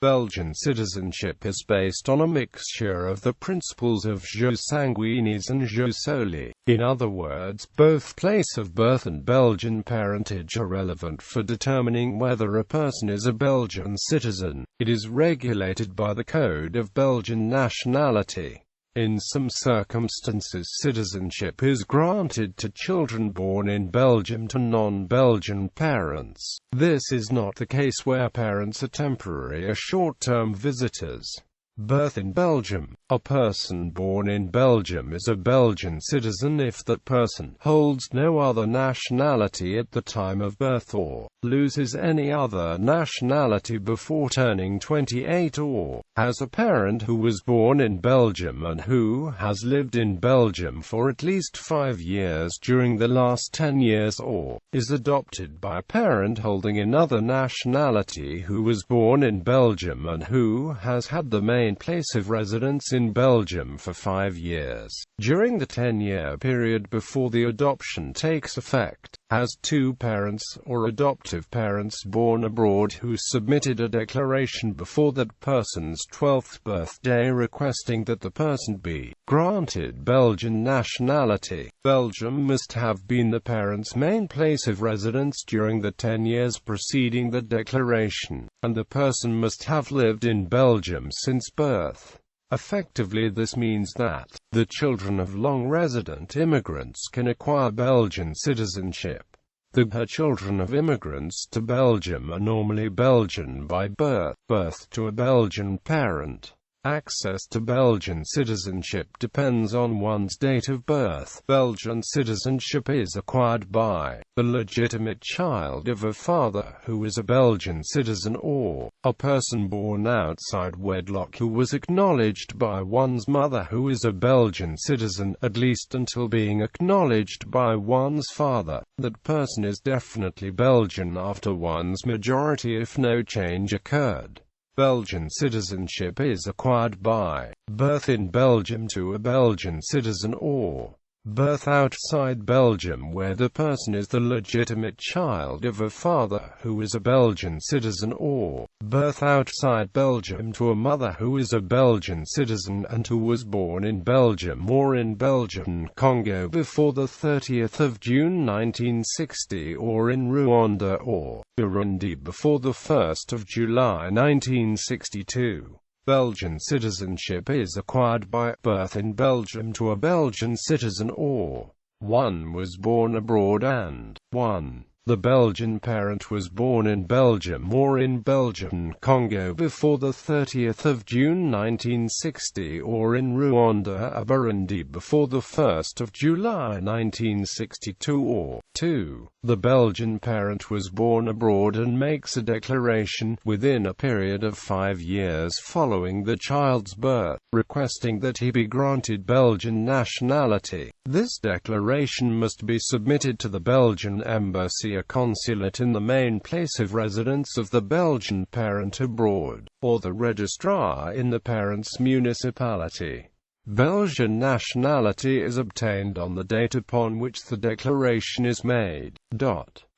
Belgian citizenship is based on a mixture of the principles of jus sanguinis and jus soli. In other words, both place of birth and Belgian parentage are relevant for determining whether a person is a Belgian citizen. It is regulated by the Code of Belgian nationality. In some circumstances, citizenship is granted to children born in Belgium to non-Belgian parents. This is not the case where parents are temporary or short-term visitors. Birth in Belgium. A person born in Belgium is a Belgian citizen if that person holds no other nationality at the time of birth or loses any other nationality before turning 28 or has a parent who was born in Belgium and who has lived in Belgium for at least 5 years during the last 10 years or is adopted by a parent holding another nationality who was born in Belgium and who has had the main place of residence in Belgium for 5 years, during the 10-year period before the adoption takes effect, has 2 parents or adoptive parents born abroad who submitted a declaration before that person's 12th birthday requesting that the person be granted Belgian nationality. Belgium must have been the parent's main place of residence during the 10 years preceding the declaration, and the person must have lived in Belgium since birth. Effectively, this means that the children of long-resident immigrants can acquire Belgian citizenship. The children of immigrants to Belgium are normally Belgian by birth, birth to a Belgian parent. Access to Belgian citizenship depends on one's date of birth. Belgian citizenship is acquired by the legitimate child of a father who is a Belgian citizen or a person born outside wedlock who was acknowledged by one's mother who is a Belgian citizen, at least until being acknowledged by one's father. That person is definitely Belgian after one's majority if no change occurred. Belgian citizenship is acquired by birth in Belgium to a Belgian citizen or birth outside Belgium where the person is the legitimate child of a father who is a Belgian citizen or birth outside Belgium to a mother who is a Belgian citizen and who was born in Belgium or in Belgian Congo before the 30th of June 1960 or in Rwanda or Burundi before the 1st of July 1962. Belgian citizenship is acquired by birth in Belgium to a Belgian citizen or 1 was born abroad and 1. The Belgian parent was born in Belgium or in Belgian Congo before the 30th of June 1960 or in Rwanda or Burundi before the 1st of July 1962 or 2. The Belgian parent was born abroad and makes a declaration, within a period of 5 years following the child's birth, requesting that he be granted Belgian nationality. This declaration must be submitted to the Belgian embassy or consulate in the main place of residence of the Belgian parent abroad, or the registrar in the parent's municipality. Belgian nationality is obtained on the date upon which the declaration is made.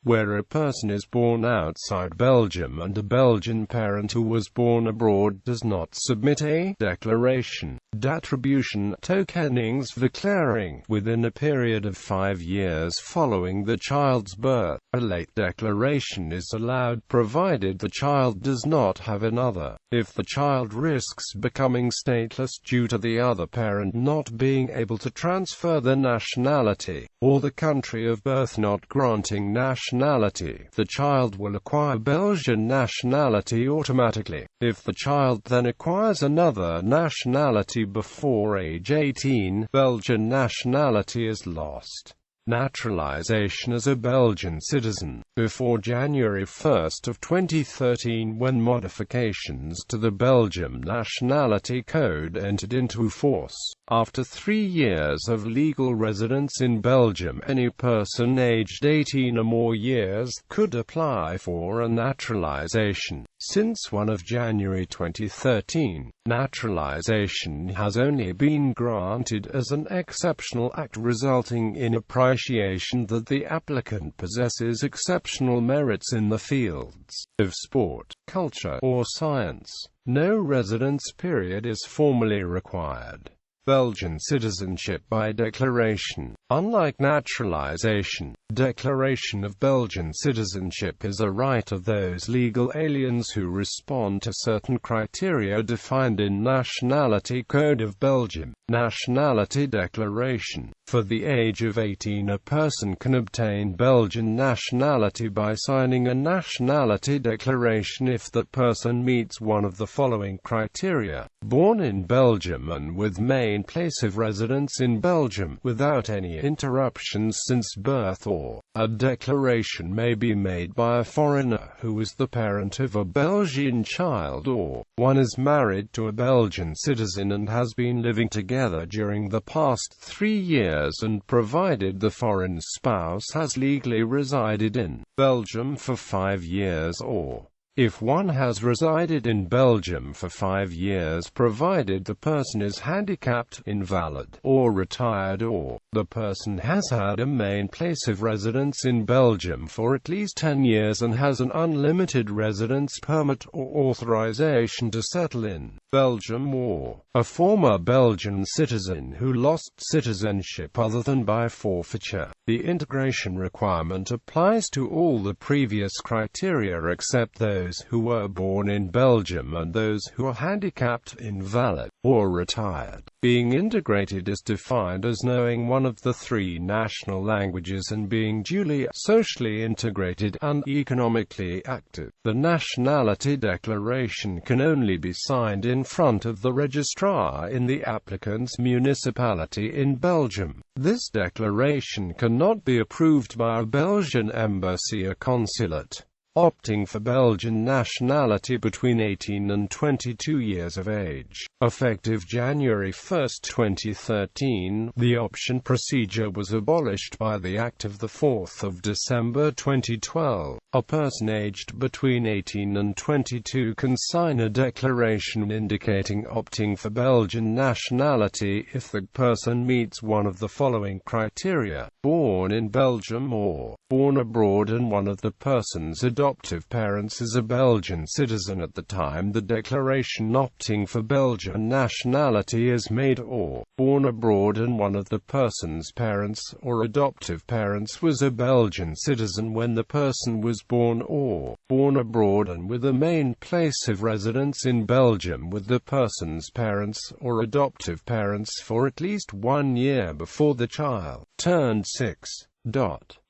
Where a person is born outside Belgium and a Belgian parent who was born abroad does not submit a declaration, d'attribution, toekenningsverklaring, within a period of 5 years following the child's birth, a late declaration is allowed provided the child does not have another. If the child risks becoming stateless due to the other parent not being able to transfer the nationality, or the country of birth not granting nationality, the child will acquire Belgian nationality automatically. If the child then acquires another nationality before age 18, Belgian nationality is lost. Naturalization as a Belgian citizen. Before January 1 of 2013, when modifications to the Belgium Nationality Code entered into force, After 3 years of legal residence in Belgium, any person aged 18 or more years could apply for a naturalization. Since 1 January 2013, naturalization has only been granted as an exceptional act, resulting in appreciation that the applicant possesses exceptional merits in the fields of sport, culture, or science. No residence period is formally required. Belgian citizenship by declaration. Unlike naturalization, declaration of Belgian citizenship is a right of those legal aliens who respond to certain criteria defined in Nationality Code of Belgium. Nationality Declaration. For the age of 18, a person can obtain Belgian nationality by signing a nationality declaration if that person meets one of the following criteria: born in Belgium and with main place of residence in Belgium, without any interruptions since birth, or a declaration may be made by a foreigner who is the parent of a Belgian child, or one is married to a Belgian citizen and has been living together during the past 3 years, and provided the foreign spouse has legally resided in Belgium for 5 years, or if one has resided in Belgium for 5 years provided the person is handicapped, invalid, or retired, or the person has had a main place of residence in Belgium for at least 10 years and has an unlimited residence permit or authorization to settle in Belgium, or a former Belgian citizen who lost citizenship other than by forfeiture. The integration requirement applies to all the previous criteria except those who were born in Belgium and those who are handicapped, invalid, or retired. Being integrated is defined as knowing one of the 3 national languages and being duly socially integrated and economically active. The Nationality Declaration can only be signed in front of the registrar in the applicant's municipality in Belgium. This declaration cannot be approved by a Belgian embassy or consulate. Opting for Belgian nationality between 18 and 22 years of age. Effective January 1, 2013, the option procedure was abolished by the Act of 4 December 2012. A person aged between 18 and 22 can sign a declaration indicating opting for Belgian nationality if the person meets one of the following criteria: born in Belgium or born abroad and one of the person's adoptive parents is a Belgian citizen at the time the declaration opting for Belgian nationality is made, or born abroad and one of the person's parents or adoptive parents was a Belgian citizen when the person was born, or born abroad and with a main place of residence in Belgium with the person's parents or adoptive parents for at least 1 year before the child turned 6.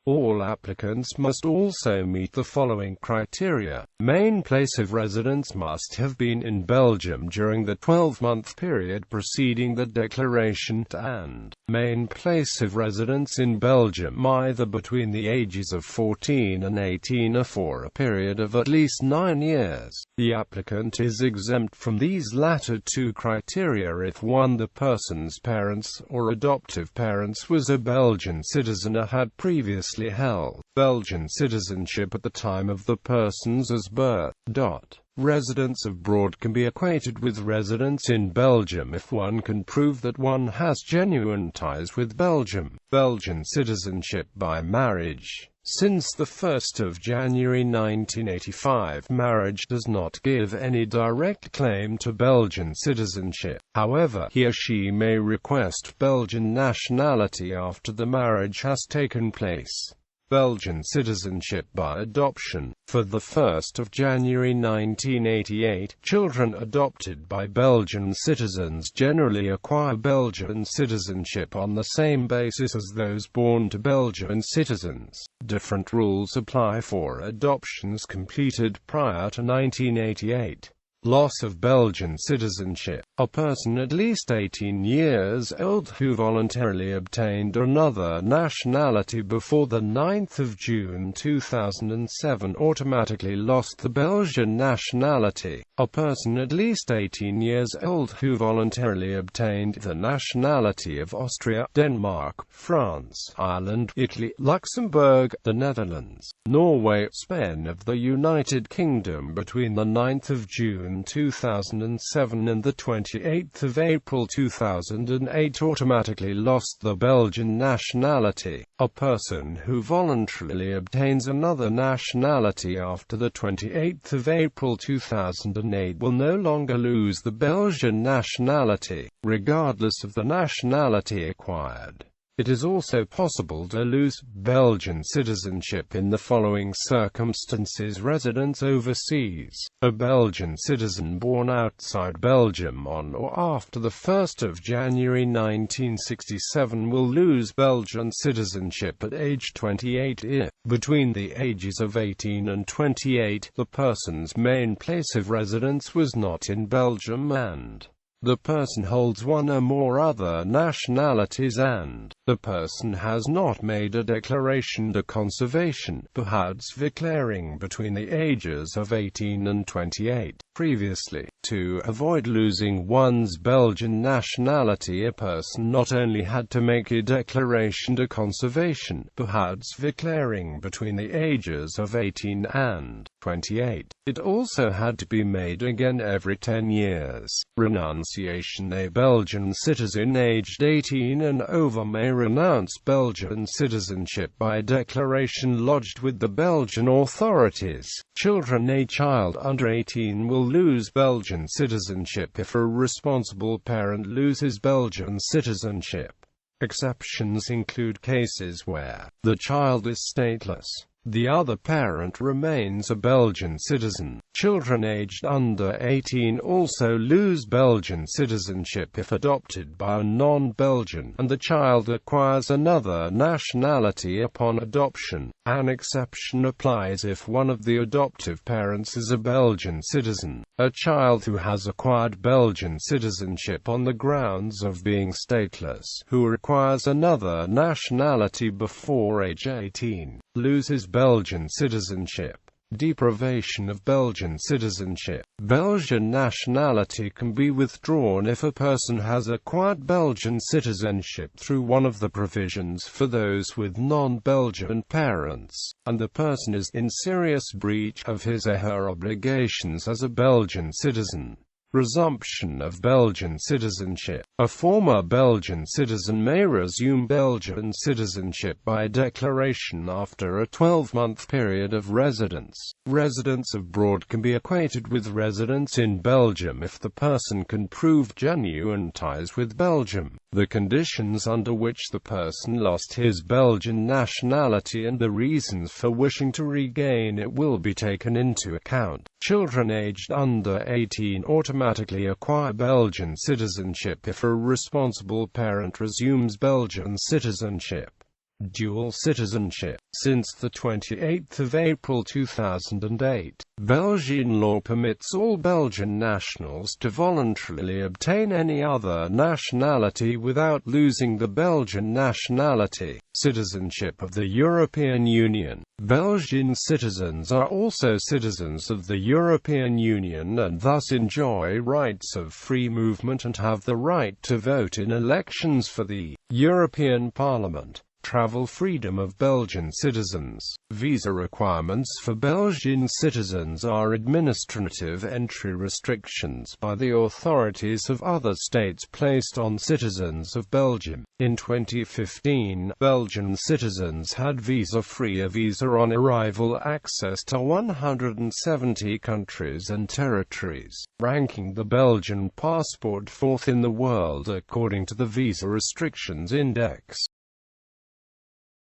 All applicants must also meet the following criteria. Main place of residence must have been in Belgium during the 12-month period preceding the declaration, and main place of residence in Belgium either between the ages of 14 and 18 or for a period of at least 9 years. The applicant is exempt from these latter 2 criteria if 1. the person's parents or adoptive parents was a Belgian citizen or had previously held Belgian citizenship at the time of the person's birth. Residence abroad can be equated with residence in Belgium if one can prove that one has genuine ties with Belgium. Belgian citizenship by marriage. Since the 1st of January 1985, marriage does not give any direct claim to Belgian citizenship. However, he or she may request Belgian nationality after the marriage has taken place. Belgian citizenship by adoption. For the 1st of January 1988, children adopted by Belgian citizens generally acquire Belgian citizenship on the same basis as those born to Belgian citizens. Different rules apply for adoptions completed prior to 1988. Loss of Belgian citizenship. A person at least 18 years old who voluntarily obtained another nationality before the 9th of June 2007 automatically lost the Belgian nationality. A person at least 18 years old who voluntarily obtained the nationality of Austria, Denmark, France, Ireland, Italy, Luxembourg, the Netherlands, Norway, Spain of the United Kingdom between the 9th of June 2007 and the 28th of April 2008 automatically lost the Belgian nationality. A person who voluntarily obtains another nationality after the 28th of April 2008 will no longer lose the Belgian nationality, regardless of the nationality acquired. It is also possible to lose Belgian citizenship in the following circumstances: residence overseas. A Belgian citizen born outside Belgium on or after the 1st of January 1967 will lose Belgian citizenship at age 28 if, between the ages of 18 and 28, the person's main place of residence was not in Belgium and the person holds one or more other nationalities and the person has not made a declaration de conservation, perhaps declaring between the ages of 18 and 28. Previously, to avoid losing one's Belgian nationality, a person not only had to make a declaration de conservation, perhaps declaring between the ages of 18 and 28, it also had to be made again every 10 years. Renunciation. A Belgian citizen aged 18 and over may renounce Belgian citizenship by declaration lodged with the Belgian authorities. Children. A child under 18 will lose Belgian citizenship if a responsible parent loses Belgian citizenship. Exceptions include cases where the child is stateless. The other parent remains a Belgian citizen. Children aged under 18 also lose Belgian citizenship if adopted by a non-Belgian, and the child acquires another nationality upon adoption. An exception applies if one of the adoptive parents is a Belgian citizen. A child who has acquired Belgian citizenship on the grounds of being stateless, who requires another nationality before age 18, loses Belgian citizenship. Depravation of Belgian citizenship. Belgian nationality can be withdrawn if a person has acquired Belgian citizenship through one of the provisions for those with non-Belgian parents, and the person is in serious breach of his or her obligations as a Belgian citizen. Resumption of Belgian citizenship. A former Belgian citizen may resume Belgian citizenship by declaration after a 12-month period of residence. Residence abroad can be equated with residence in Belgium if the person can prove genuine ties with Belgium. The conditions under which the person lost his Belgian nationality and the reasons for wishing to regain it will be taken into account. Children aged under 18 automatically acquire Belgian citizenship if a responsible parent resumes Belgian citizenship. Dual citizenship. Since the 28th of April 2008, Belgian law permits all Belgian nationals to voluntarily obtain any other nationality without losing the Belgian nationality. Citizenship of the European Union. Belgian citizens are also citizens of the European Union and thus enjoy rights of free movement and have the right to vote in elections for the European Parliament. Travel freedom of Belgian citizens. Visa requirements for Belgian citizens are administrative entry restrictions by the authorities of other states placed on citizens of Belgium. In 2015, Belgian citizens had visa-free visa on arrival access to 170 countries and territories, ranking the Belgian passport fourth in the world according to the Visa Restrictions Index.